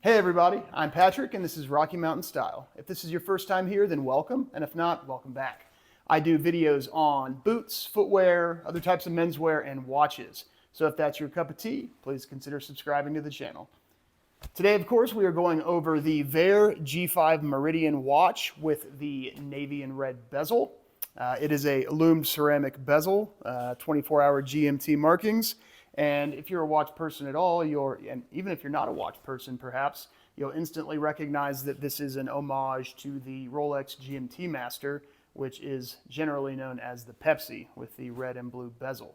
Hey everybody, I'm Patrick and this is Rocky Mountain Style. If this is your first time here, then welcome, and if not, welcome back. I do videos on boots, footwear, other types of menswear, and watches. So if that's your cup of tea, please consider subscribing to the channel. Today, of course, we are going over the Vaer G5 Meridian watch with the navy and red bezel. It is a loomed ceramic bezel, 24-hour GMT markings. And if you're a watch person at all, and even if you're not a watch person, perhaps, you'll instantly recognize that this is an homage to the Rolex GMT Master, which is generally known as the Pepsi with the red and blue bezel.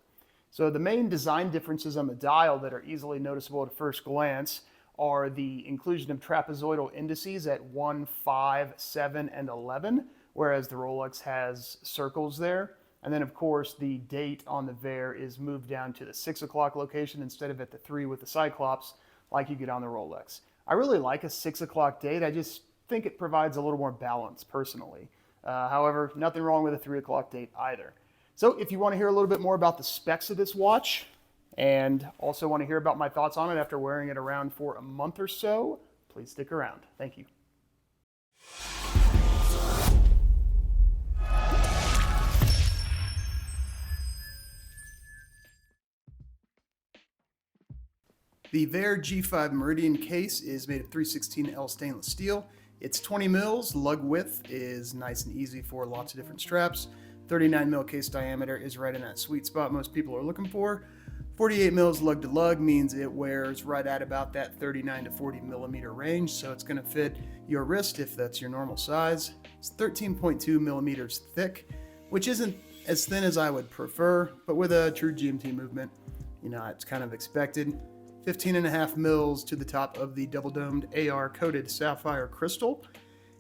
So the main design differences on the dial that are easily noticeable at first glance are the inclusion of trapezoidal indices at 1, 5, 7, and 11, whereas the Rolex has circles there. And then, of course, the date on the Vaer is moved down to the 6 o'clock location instead of at the 3 with the Cyclops like you get on the Rolex. I really like a 6 o'clock date. I just think it provides a little more balance personally. However, nothing wrong with a 3 o'clock date either. So if you want to hear a little bit more about the specs of this watch and also want to hear about my thoughts on it after wearing it around for a month or so, please stick around. Thank you. The Vaer G5 Meridian case is made of 316L stainless steel. It's 20 mils, lug width is nice and easy for lots of different straps. 39 mil case diameter is right in that sweet spot most people are looking for. 48 mils lug to lug means it wears right at about that 39 to 40 millimeter range, so it's going to fit your wrist if that's your normal size. It's 13.2 millimeters thick, which isn't as thin as I would prefer, but with a true GMT movement, it's kind of expected. 15.5 mils to the top of the double-domed AR-coated sapphire crystal.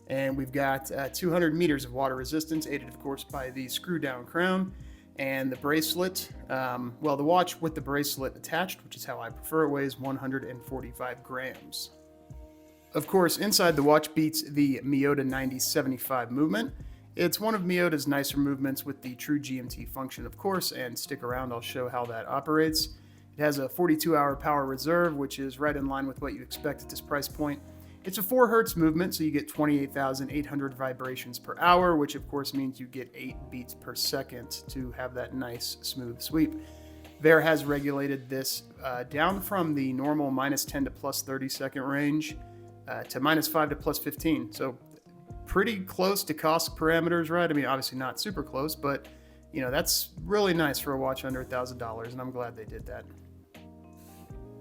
And we've got 200 meters of water resistance, aided, of course, by the screw-down crown. And the bracelet, the watch with the bracelet attached, which is how I prefer it, weighs 145 grams. Of course, inside the watch beats the Miyota 9075 movement. It's one of Miyota's nicer movements with the true GMT function, of course, and stick around, I'll show how that operates. It has a 42-hour power reserve, which is right in line with what you expect at this price point. It's a 4 Hertz movement, so you get 28,800 vibrations per hour, which of course means you get 8 beats per second to have that nice smooth sweep. Vaer has regulated this down from the normal -10 to +30 second range to -5 to +15. So pretty close to cost parameters, right? I mean, obviously not super close, but that's really nice for a watch under $1,000, and I'm glad they did that.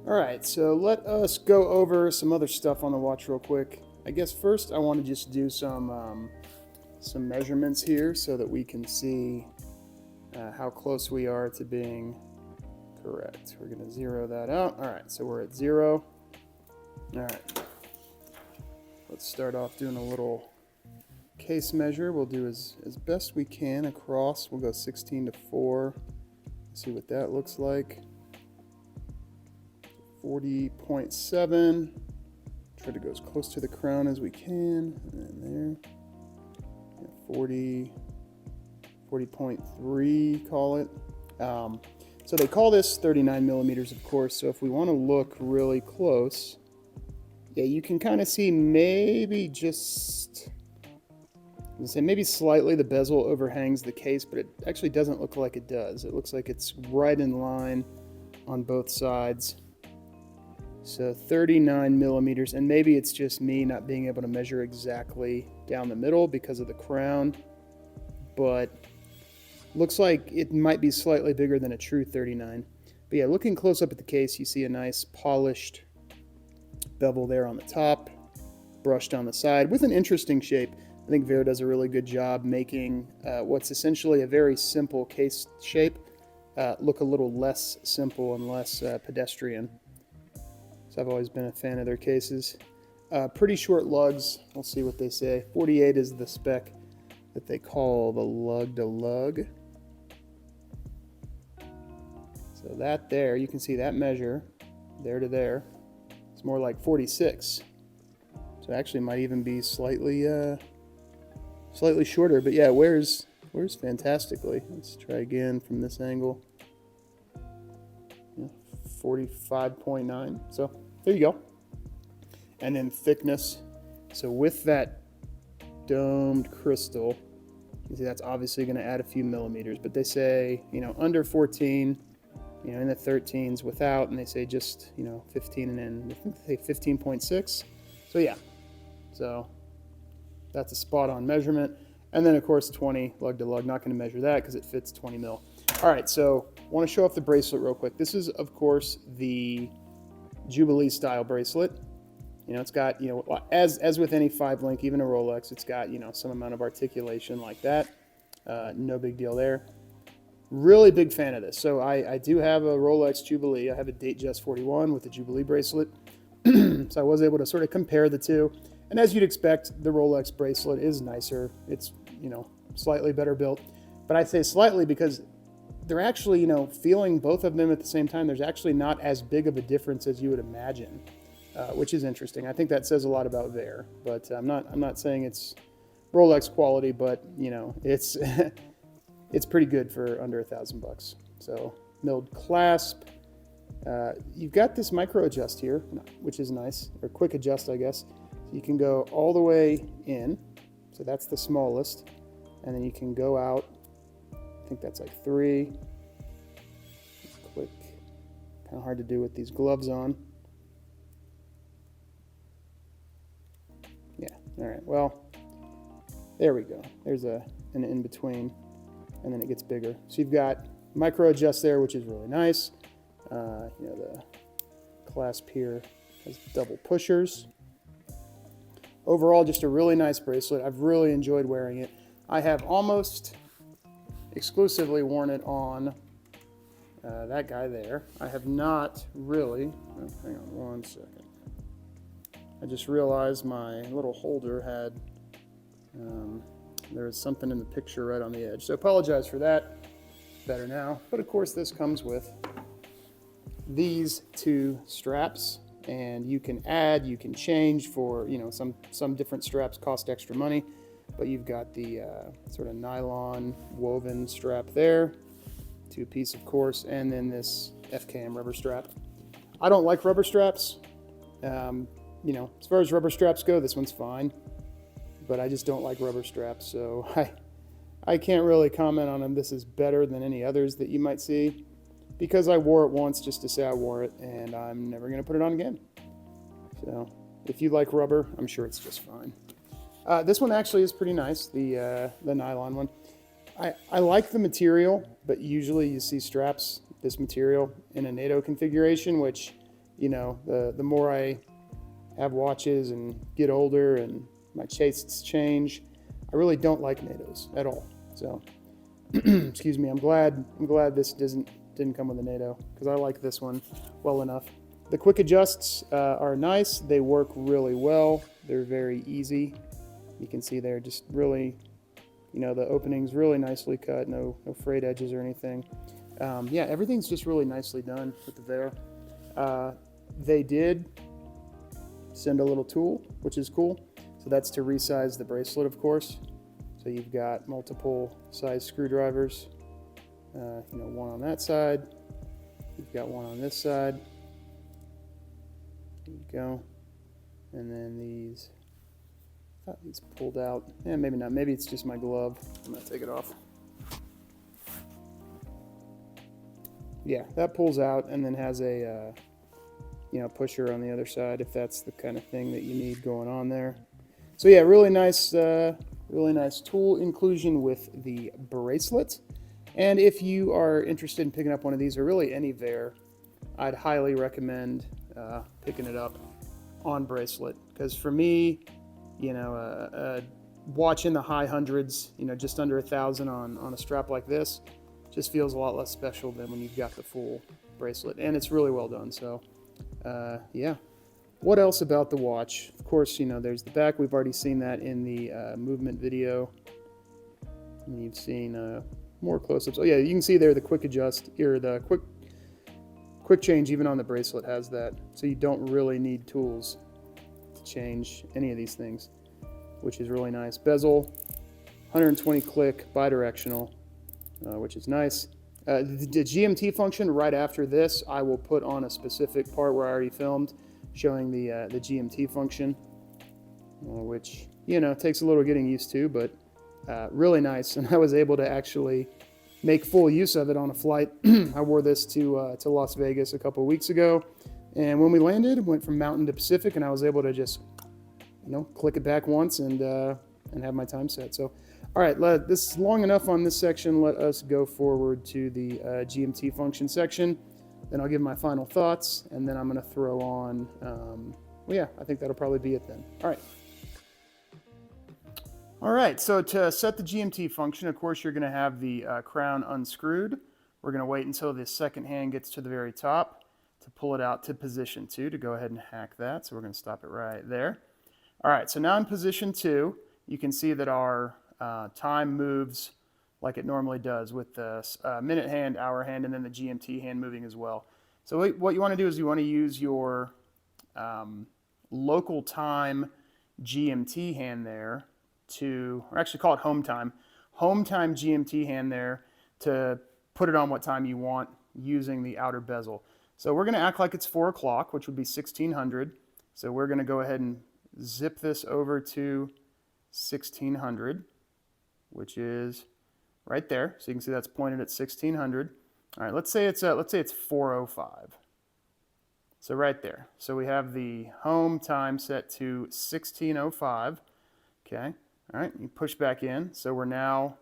All right, so let us go over some other stuff on the watch real quick. I guess first I want to just do some measurements here so that we can see how close we are to being correct. We're going to zero that out. All right, so we're at 0. All right, let's start off doing a little case measure. We'll do as best we can across. We'll go 16 to 4. See what that looks like. 40.7. Try to go as close to the crown as we can. And there. 40.3, call it. So they call this 39 millimeters, of course. So if we want to look really close, yeah, you can kind of see maybe maybe slightly the bezel overhangs the case, but it actually doesn't look like it does. It looks like it's right in line on both sides. So 39 millimeters, and maybe it's just me not being able to measure exactly down the middle because of the crown, but looks like it might be slightly bigger than a true 39. But yeah, looking close up at the case, you see a nice polished bevel there on the top, brushed on the side with an interesting shape. I think Vaer does a really good job making what's essentially a very simple case shape look a little less simple and less pedestrian. So I've always been a fan of their cases. Pretty short lugs. We'll see what they say. 48 is the spec that they call the lug to lug. So that there, you can see that measure, there to there. It's more like 46. So it actually might even be slightly shorter, but yeah, it wears fantastically. Let's try again from this angle. Yeah, 45.9. So there you go. and then thickness. So with that domed crystal, you see that's obviously going to add a few millimeters, but they say, you know, under 14, you know, in the 13s without, and they say just, you know, 15 and then I think they say 15.6. So yeah, so that's a spot on measurement. And then of course 20 lug to lug, not going to measure that because it fits 20 mil. All right, so I want to show off the bracelet real quick. This is of course the Jubilee style bracelet. You know, it's got, you know, as with any 5-link, even a Rolex, it's got, you know, some amount of articulation like that. No big deal there. Really big fan of this. So I do have a Rolex Jubilee. I have a Datejust 41 with the Jubilee bracelet. So I was able to sort of compare the two. And as you'd expect, the Rolex bracelet is nicer. It's, you know, slightly better built. But I say slightly because they're actually, you know, feeling both of them at the same time, there's actually not as big of a difference as you would imagine. Which is interesting. I think that says a lot about Vaer, but I'm not saying it's Rolex quality, but you know, it's it's pretty good for under $1,000. So milled clasp. You've got this micro adjust here, which is nice, or quick adjust, I guess. So you can go all the way in. So that's the smallest, and then you can go out. I think that's like 3. Quick. Kind of hard to do with these gloves on. Yeah, all right, well, there we go. There's an in-between, and then it gets bigger. So you've got micro adjust there, which is really nice. You know, the clasp here has double pushers. Overall, just a really nice bracelet. I've really enjoyed wearing it. I have almost exclusively worn it on that guy there. I have not really, oh, hang on one second. I just realized my little holder had, there was something in the picture right on the edge. So I apologize for that. Better now. But of course this comes with these 2 straps, and you can add, you can change for, you know, some different straps cost extra money, but you've got the sort of nylon woven strap there, 2-piece of course, and then this FKM rubber strap. I don't like rubber straps. You know, as far as rubber straps go, this one's fine, but I just don't like rubber straps, so I can't really comment on them. This is better than any others that you might see, because I wore it once just to say I wore it, and I'm never going to put it on again. So if you like rubber, I'm sure it's just fine. This one actually is pretty nice, the nylon one. I like the material, but usually you see straps, this material, in a NATO configuration, which, you know, the more I have watches and get older and my tastes change, I really don't like NATOs at all. So, excuse me, I'm glad this didn't come with a NATO, because I like this one well enough. The quick adjusts are nice. They work really well. They're very easy. You can see they're just really, you know, the opening's really nicely cut. No frayed edges or anything. Yeah, everything's just really nicely done with the Vaer. They did send a little tool, which is cool. So that's to resize the bracelet, of course. So you've got multiple size screwdrivers. You know, one on that side. You've got one on this side. There you go. And then these. I thought these pulled out. Yeah, maybe not. Maybe it's just my glove. I'm gonna take it off. Yeah, that pulls out and then has a you know, pusher on the other side if that's the kind of thing that you need going on there. So yeah, really nice tool inclusion with the bracelet. And if you are interested in picking up one of these, or really any Vaer, I'd highly recommend picking it up on bracelet, because for me, you know, a watch in the high hundreds, you know, just under 1,000 on a strap like this, just feels a lot less special than when you've got the full bracelet, and it's really well done. So yeah. What else about the watch? Of course, you know, there's the back. We've already seen that in the movement video. And you've seen more close-ups. Oh yeah, you can see there the quick adjust, or the quick change even on the bracelet has that. So you don't really need tools to change any of these things, which is really nice. Bezel, 120 click, bidirectional, which is nice. The GMT function right after this, I will put on a specific part where I already filmed, showing the GMT function, which, you know, takes a little getting used to, but really nice. And I was able to actually make full use of it on a flight. I wore this to Las Vegas a couple of weeks ago, and when we landed, went from Mountain to Pacific, and I was able to just, you know, click it back once and have my time set. So, all right, this is long enough on this section. Let us go forward to the GMT function section. Then I'll give my final thoughts, and then I'm going to throw on, well, yeah, I think that'll probably be it then. All right. All right, so to set the GMT function, of course, you're going to have the crown unscrewed. We're going to wait until the second hand gets to the very top to pull it out to position 2 to go ahead and hack that. So we're going to stop it right there. All right, so now in position 2, you can see that our time moves like it normally does with the minute hand, hour hand, and then the GMT hand moving as well. So what you want to do is you want to use your local time GMT hand there to, or actually call it home time GMT hand there to put it on what time you want using the outer bezel. So we're going to act like it's 4 o'clock, which would be 1600. So we're going to go ahead and zip this over to 1600, which is right there. So you can see that's pointed at 1600. All right, let's say it's 4:05. So right there. So we have the home time set to 16:05. Okay. All right, you push back in. So we're now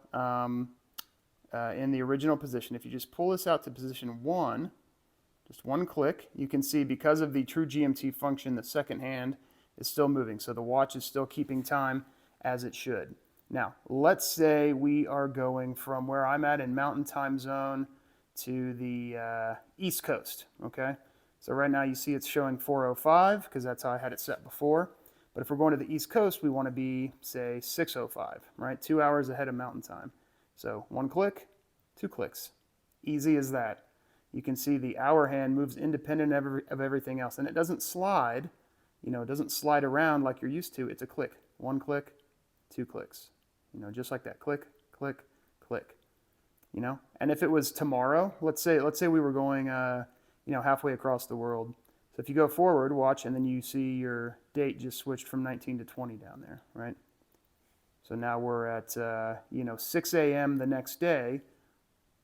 in the original position. If you just pull this out to position 1, just one click, you can see because of the true GMT function, the second hand is still moving. So the watch is still keeping time as it should. Now, let's say we are going from where I'm at in Mountain Time Zone to the East Coast, okay? So right now you see it's showing 4:05 because that's how I had it set before. But if we're going to the East Coast, we want to be, say, 6:05, right? 2 hours ahead of Mountain Time. So one click, 2 clicks. Easy as that. You can see the hour hand moves independent of everything else. And it doesn't slide, you know, it doesn't slide around like you're used to. It's a click. 1 click, 2 clicks. You know, just like that. Click, click, click. You know, and if it was tomorrow, let's say we were going, you know, halfway across the world. So if you go forward, watch, and then you see your date just switched from 19 to 20 down there, right? So now we're at, you know, 6 a.m. the next day,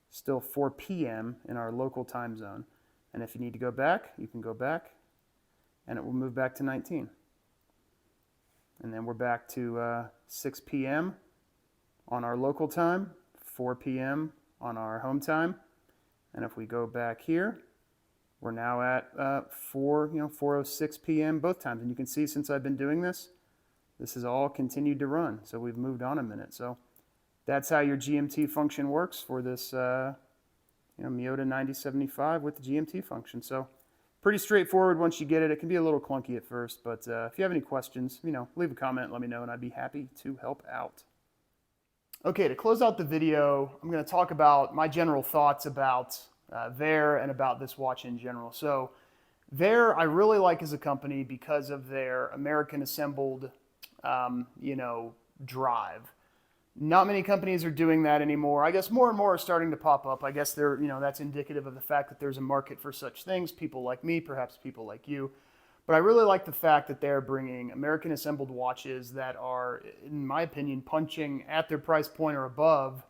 still 4 p.m. in our local time zone. And if you need to go back, you can go back, and it will move back to 19. And then we're back to 6 p.m. on our local time, 4 p.m. on our home time. And if we go back here, we're now at 4:06 p.m. both times. And you can see since I've been doing this, this has all continued to run. So we've moved on a minute. So that's how your GMT function works for this Miyota 9075 with the GMT function. So pretty straightforward once you get it. It can be a little clunky at first, but if you have any questions, you know, leave a comment, let me know, and I'd be happy to help out. Okay, to close out the video, I'm going to talk about my general thoughts about Vaer and about this watch in general. So Vaer I really like as a company because of their American assembled, drive. Not many companies are doing that anymore. I guess more and more are starting to pop up. I guess they're, that's indicative of the fact that there's a market for such things. People like me, perhaps people like you. But I really like the fact that they're bringing American assembled watches that are, in my opinion, punching at their price point or above,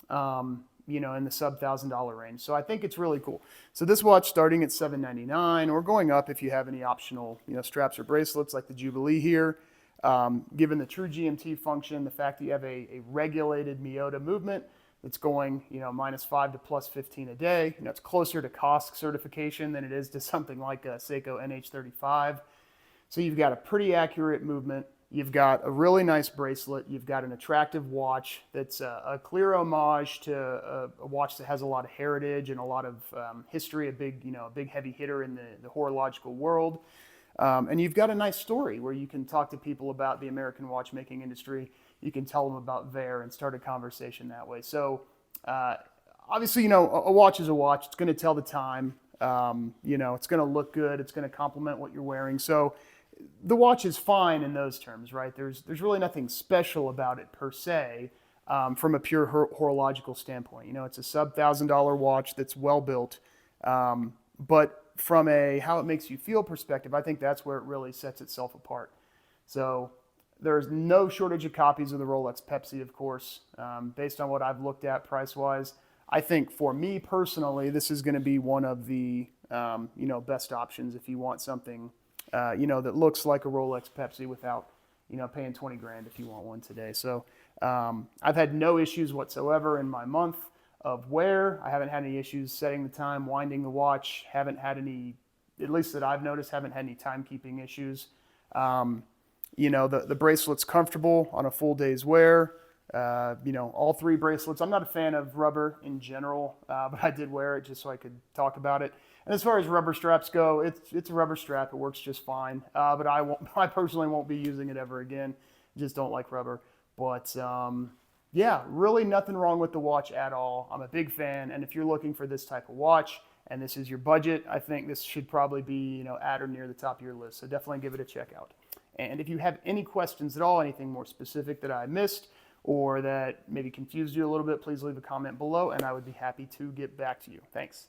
in the sub $1,000 range. So I think it's really cool. So this watch starting at $799 or going up if you have any optional, straps or bracelets like the Jubilee here. Given the true GMT function, the fact that you have a regulated Miyota movement that's going, -5 to +15 a day. It's closer to COSC certification than it is to something like a Seiko NH35. So you've got a pretty accurate movement. You've got a really nice bracelet. You've got an attractive watch that's a clear homage to a watch that has a lot of heritage and a lot of history, a big heavy hitter in the horological world. And you've got a nice story where you can talk to people about the American watchmaking industry. You can tell them about Vaer and start a conversation that way. So obviously, a watch is a watch. It's going to tell the time. It's going to look good. It's going to complement what you're wearing. So the watch is fine in those terms, right? There's really nothing special about it per se from a pure horological standpoint. It's a sub $1,000 watch that's well built. But from a how it makes you feel perspective, I think that's where it really sets itself apart. So there's no shortage of copies of the Rolex Pepsi, of course. Based on what I've looked at price-wise, I think for me personally, this is going to be one of the best options if you want something that looks like a Rolex Pepsi without paying 20 grand if you want one today. So I've had no issues whatsoever in my month of wear. I haven't had any issues setting the time, winding the watch. Haven't had any, at least that I've noticed, haven't had any timekeeping issues. The bracelet's comfortable on a full day's wear. All three bracelets. I'm not a fan of rubber in general, but I did wear it just so I could talk about it. And as far as rubber straps go, it's a rubber strap. It works just fine. But I personally won't be using it ever again. Just don't like rubber. But yeah, really nothing wrong with the watch at all. I'm a big fan. And if you're looking for this type of watch and this is your budget, I think this should probably be at or near the top of your list. So definitely give it a check out. And if you have any questions at all, anything more specific that I missed or that maybe confused you a little bit, please leave a comment below and I would be happy to get back to you. Thanks.